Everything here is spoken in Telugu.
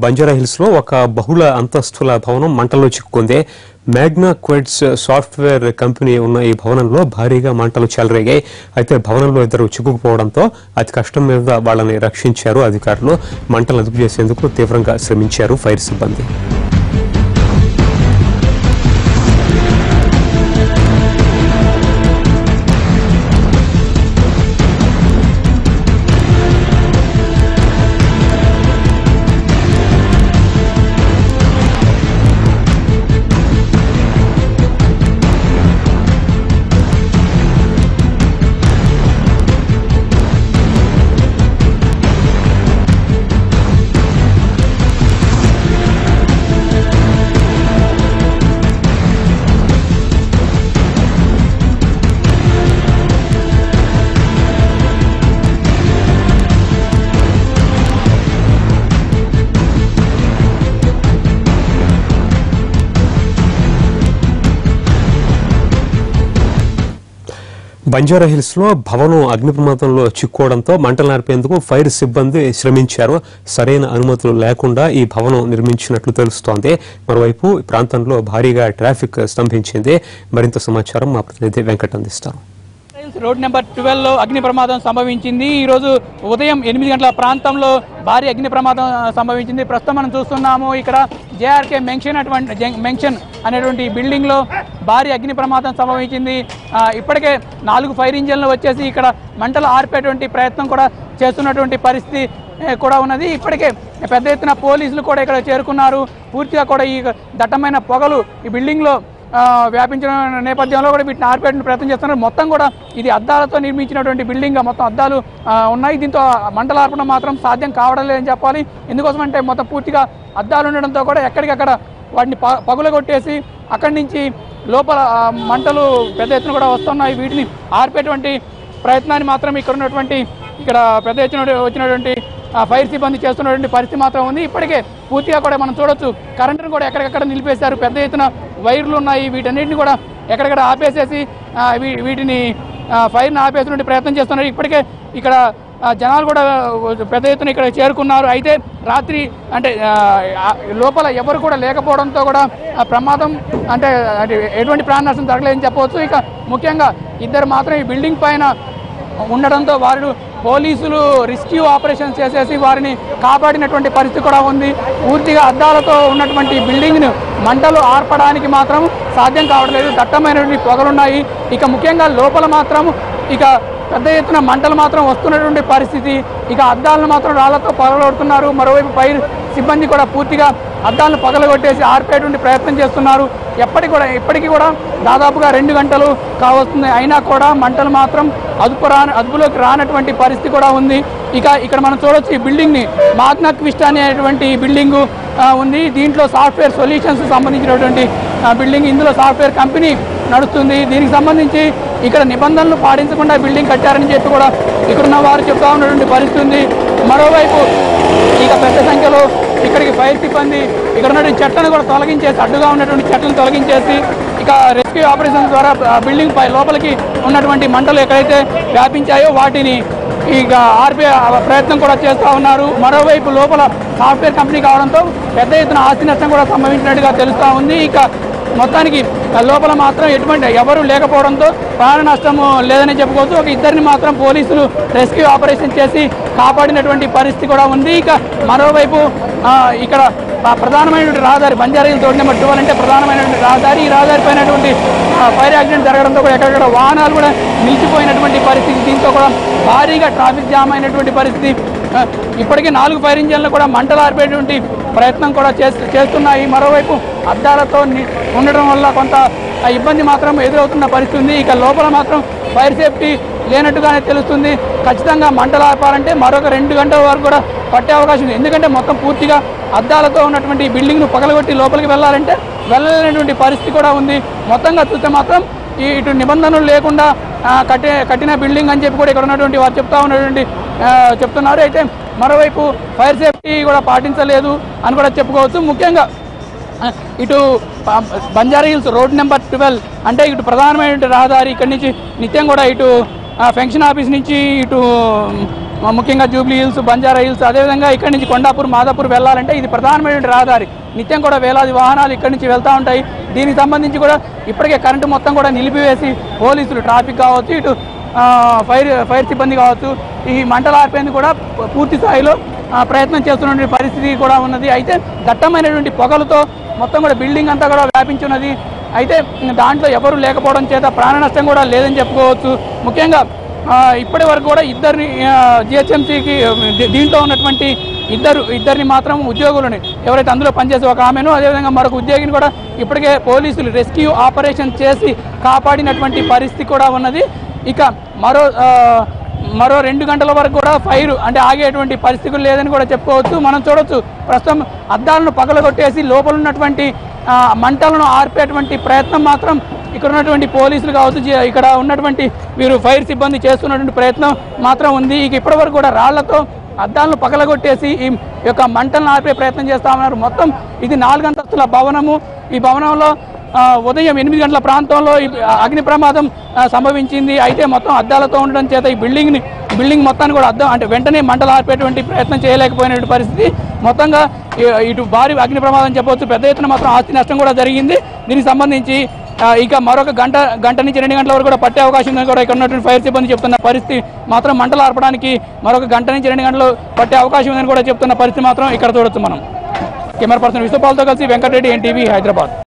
బంజారా హిల్స్ లో ఒక బహుళ అంతస్తుల భవనం మంటల్లో చిక్కుకుంది. మ్యాగ్నా క్వెడ్స్ సాఫ్ట్వేర్ కంపెనీ ఉన్న ఈ భవనంలో భారీగా మంటలు చెలరేగాయి. అయితే భవనంలో ఇద్దరు చిక్కుకుపోవడంతో అతి కష్టం మీద వాళ్ళని రక్షించారు అధికారులు. మంటలు అదుపు చేసేందుకు తీవ్రంగా శ్రమించారు ఫైర్ సిబ్బంది. బంజారా హిల్స్ లో భవనం అగ్ని ప్రమాదంలో చిక్కుకోవడంతో మంటలు ఆర్పేందుకు ఫైర్ సిబ్బంది శ్రమించారు. సరైన అనుమతులు లేకుండా ఈ భవనం నిర్మించినట్లు తెలుస్తోంది. మరోవైపు ప్రాంతంలో భారీగా ట్రాఫిక్ స్తంభించింది. మరింత సమాచారం మా ప్రతినిధి వెంకట్ అందిస్తారు. రోడ్ నెంబర్ 12 లో అగ్ని ప్రమాదం సంభవించింది. ఈ రోజు ఉదయం 8 గంటల ప్రాంతంలో భారీ అగ్ని ప్రమాదం సంభవించింది. ప్రస్తుతం మనం చూస్తున్నాము ఇక్కడ జేఆర్కే మెన్షన్ అనేటువంటి బిల్డింగ్ లో భారీ అగ్ని ప్రమాదం సంభవించింది. ఇప్పటికే 4 ఫైర్ ఇంజన్లు వచ్చేసి ఇక్కడ మంటలు ఆర్పేటువంటి ప్రయత్నం కూడా చేస్తున్నటువంటి పరిస్థితి కూడా ఉన్నది. ఇప్పటికే పెద్ద ఎత్తున పోలీసులు కూడా ఇక్కడ చేరుకున్నారు. పూర్తిగా కూడా ఈ దట్టమైన పొగలు ఈ బిల్డింగ్ లో వ్యాపించిన నేపథ్యంలో కూడా వీటిని ఆర్పేయడానికి ప్రయత్నం చేస్తున్నారు. మొత్తం కూడా ఇది అద్దాలతో నిర్మించినటువంటి బిల్డింగ్, మొత్తం అద్దాలు ఉన్నాయి. దీంతో మంటలు ఆర్పడం మాత్రం సాధ్యం కావడం లేదని చెప్పాలి. ఎందుకోసం అంటే మొత్తం పూర్తిగా అద్దాలు ఉండడంతో కూడా ఎక్కడికక్కడ వాటిని పగులగొట్టేసి అక్కడి నుంచి లోపల మంటలు పెద్ద ఎత్తున కూడా వస్తున్నాయి. వీటిని ఆర్పేటువంటి ప్రయత్నాన్ని మాత్రం ఇక్కడ పెద్ద ఎత్తున వచ్చినటువంటి ఫైర్ సిబ్బంది చేస్తున్నటువంటి పరిస్థితి మాత్రం ఉంది. ఇప్పటికే పూర్తిగా కూడా మనం చూడొచ్చు, కరెంటును కూడా ఎక్కడికక్కడ నిలిపేశారు. పెద్ద ఎత్తున వైర్లు ఉన్నాయి. వీటన్నిటిని కూడా ఎక్కడికక్కడ ఆపేసేసి వీటిని ఫైర్ని ఆపేసినటువంటి ప్రయత్నం చేస్తున్నారు. ఇప్పటికే ఇక్కడ జనాలు కూడా పెద్ద ఎత్తున ఇక్కడ చేరుకున్నారు. అయితే రాత్రి అంటే లోపల ఎవరు కూడా లేకపోవడంతో కూడా ప్రమాదం అంటే ఎటువంటి ప్రాణ నష్టం జరగలేదని చెప్పవచ్చు. ఇక ముఖ్యంగా ఇద్దరు మాత్రం ఈ బిల్డింగ్ పైన ఉండడంతో వారు పోలీసులు రెస్క్యూ ఆపరేషన్ చేసేసి వారిని కాపాడినటువంటి పరిస్థితి కూడా ఉంది. పూర్తిగా అద్దాలతో ఉన్నటువంటి బిల్డింగ్ను మంటలు ఆర్పడానికి మాత్రం సాధ్యం కావట్లేదు. దట్టమైనటువంటి పొగలున్నాయి. ఇక ముఖ్యంగా లోపల మాత్రం ఇక పెద్ద ఎత్తున మంటలు మాత్రం వస్తున్నటువంటి పరిస్థితి. ఇక అద్దాలను మాత్రం రాళ్లతో పగలగొడుతున్నారు. మరోవైపు ఫైర్ సిబ్బంది కూడా పూర్తిగా అద్దాలను పగలగొట్టేసి ఆర్పేటువంటి ప్రయత్నం చేస్తున్నారు. ఇప్పటికీ కూడా దాదాపుగా 2 గంటలు కావస్తుంది. అయినా కూడా మంటలు మాత్రం అదుపులోకి రానటువంటి పరిస్థితి కూడా ఉంది. ఇక్కడ మనం చూడొచ్చు, ఈ బిల్డింగ్ని మ్యాగ్నా క్వెడ్స్ అనేటువంటి బిల్డింగు ఉంది. దీంట్లో సాఫ్ట్వేర్ సొల్యూషన్స్ సంబంధించినటువంటి బిల్డింగ్. ఇందులో సాఫ్ట్వేర్ కంపెనీ నడుస్తుంది. దీనికి సంబంధించి ఇక్కడ నిబంధనలు పాటించకుండా బిల్డింగ్ కట్టారని చెప్పి కూడా ఇక్కడున్న వారు చెప్తా ఉన్నటువంటి పరిస్థితి ఉంది. మరోవైపు ఇక పెద్ద సంఖ్యలో ఇక్కడికి ఫైర్ సిబ్బంది ఇక్కడ ఉన్నటువంటి చెట్లను కూడా తొలగించేసి, అడ్డుగా ఉన్నటువంటి చెట్లను తొలగించేసి ఇక రెస్క్యూ ఆపరేషన్ ద్వారా బిల్డింగ్ పై లోపలికి ఉన్నటువంటి మంటలు ఎక్కడైతే వ్యాపించాయో వాటిని ఇక ఆర్పే ప్రయత్నం కూడా చేస్తూ ఉన్నారు. మరోవైపు లోపల సాఫ్ట్వేర్ కంపెనీ కావడంతో పెద్ద ఎత్తున ఆస్తి నష్టం కూడా సంభవించినట్టుగా తెలుస్తూ ఉంది. ఇక మొత్తానికి లోపల మాత్రం ఎవరు లేకపోవడంతో ప్రాణ నష్టము లేదని చెప్పుకోవచ్చు. ఒక ఇద్దరిని మాత్రం పోలీసులు రెస్క్యూ ఆపరేషన్ చేసి కాపాడినటువంటి పరిస్థితి కూడా ఉంది. ఇక మరోవైపు ఇక్కడ ప్రధానమైనటువంటి రహదారి బంజారా హిల్స్ రోడ్ నెంబర్ 12 అంటే ప్రధానమైనటువంటి రహదారి. ఈ రహదారి పైనటువంటి ఫైర్ యాక్సిడెంట్ జరగడంతో కూడా ఎక్కడెక్కడ వాహనాలు కూడా నిలిచిపోయినటువంటి పరిస్థితి. దీంతో కూడా భారీగా ట్రాఫిక్ జామ్ అయినటువంటి పరిస్థితి. ఇప్పటికే 4 ఫైర్ ఇంజన్లు కూడా మంటలు ఆర్పేటువంటి ప్రయత్నం కూడా చేస్తున్నాయి. మరోవైపు అద్దాలతో ఉండడం వల్ల కొంత ఇబ్బంది మాత్రం ఎదురవుతున్న పరిస్థితి ఉంది. ఇక లోపల మాత్రం ఫైర్ సేఫ్టీ లేనట్టుగానే తెలుస్తుంది. ఖచ్చితంగా మంటలు ఆర్పాలంటే మరొక 2 గంటల వరకు కూడా పట్టే అవకాశం ఉంది. ఎందుకంటే మొత్తం పూర్తిగా అద్దాలతో ఉన్నటువంటి బిల్డింగ్ను పగలగొట్టి లోపలికి వెళ్ళాలంటే వెళ్ళలేనటువంటి పరిస్థితి కూడా ఉంది. మొత్తంగా చూస్తే మాత్రం ఇటు నిబంధనలు లేకుండా కట్టిన బిల్డింగ్ అని చెప్పి కూడా ఇక్కడ ఉన్నటువంటి వారు చెప్తున్నారు. అయితే మరోవైపు ఫైర్ సేఫ్టీ కూడా పాటించలేదు అని కూడా చెప్పుకోవచ్చు. ముఖ్యంగా ఇటు బంజారా హిల్స్ రోడ్ నెంబర్ 12 అంటే ఇటు ప్రధానమైన రహదారి ఇక్కడి నుంచి నిత్యం కూడా ఇటు ఫంక్షన్ ఆఫీస్ నుంచి ఇటు ముఖ్యంగా జూబ్లీ హిల్స్, బంజారా హిల్స్, అదేవిధంగా ఇక్కడి నుంచి కొండాపూర్, మాదాపూర్ వెళ్ళాలంటే ఇది ప్రధానమైన రహదారి. నిత్యం కూడా వేలాది వాహనాలు ఇక్కడి నుంచి వెళ్తూ ఉంటాయి. దీనికి సంబంధించి కూడా ఇప్పటికే కరెంటు మొత్తం కూడా నిలిపివేసి పోలీసులు, ట్రాఫిక్ కావచ్చు, ఇటు ఫైర్ సిబ్బంది కావచ్చు, ఈ మంటలు ఆర్పేందుకు కూడా పూర్తి స్థాయిలో ప్రయత్నం చేస్తున్నటువంటి పరిస్థితి కూడా ఉన్నది. అయితే దట్టమైనటువంటి పొగలతో మొత్తం కూడా బిల్డింగ్ అంతా కూడా వ్యాపించి ఉన్నది. అయితే దాంట్లో ఎవరు లేకపోవడం చేత ప్రాణ నష్టం కూడా లేదని చెప్పుకోవచ్చు. ముఖ్యంగా ఇప్పటి వరకు కూడా ఇద్దరిని జిహెచ్ఎంసీకి దీంట్లో ఉన్నటువంటి ఇద్దరిని మాత్రం ఉద్యోగులని, ఎవరైతే అందులో పనిచేసే ఒక ఆమెను, అదేవిధంగా మరొక ఉద్యోగిని కూడా ఇప్పటికే పోలీసులు రెస్క్యూ ఆపరేషన్ చేసి కాపాడినటువంటి పరిస్థితి కూడా ఉన్నది. ఇక మరో 2 గంటల వరకు కూడా ఫైర్ అంటే ఆగేటువంటి పరిస్థితులు లేదని కూడా చెప్పుకోవచ్చు. మనం చూడొచ్చు, ప్రస్తుతం అద్దాలను పగలగొట్టేసి లోపల ఉన్నటువంటి మంటలను ఆర్పేటువంటి ప్రయత్నం మాత్రం ఇక్కడ ఉన్నటువంటి పోలీసులు కావచ్చు, ఇక్కడ ఉన్నటువంటి వీరు ఫైర్ సిబ్బంది చేస్తున్నటువంటి ప్రయత్నం మాత్రం ఉంది. ఇక ఇప్పటివరకు కూడా రాళ్లతో అద్దాలను పగలగొట్టేసి ఈ యొక్క మంటలను ఆర్పే ప్రయత్నం చేస్తా ఉన్నారు. మొత్తం ఇది 4 అంతస్తుల భవనము. ఈ భవనంలో ఉదయం 8 గంటల ప్రాంతంలో అగ్ని ప్రమాదం సంభవించింది. అయితే మొత్తం అద్దాలతో ఉండడం చేత ఈ బిల్డింగ్ మొత్తాన్ని కూడా అద్దం అంటే వెంటనే మంటలు ఆర్పేటువంటి ప్రయత్నం చేయలేకపోయినటువంటి పరిస్థితి. మొత్తంగా ఇటు భారీ అగ్ని ప్రమాదం చెప్పవచ్చు. పెద్ద ఎత్తున మాత్రం ఆస్తి నష్టం కూడా జరిగింది. దీనికి సంబంధించి ఇక మరొక గంట నుంచి 2 గంటల వరకు కూడా పట్టే అవకాశం ఉందని కూడా ఇక్కడ ఉన్నటువంటి ఫైర్ సిబ్బంది చెప్తున్న పరిస్థితి మాత్రం మంటలు ఆర్పడానికి మరొక గంట నుంచి 2 గంటలు పట్టే అవకాశం ఉందని కూడా చెప్తున్న పరిస్థితి మాత్రం ఇక్కడ చూడొచ్చు మనం. కెమెరా పర్సన్ విశ్వపాల్తో కలిసి వెంకటరెడ్డి, ఎన్టీవీ, హైదరాబాద్.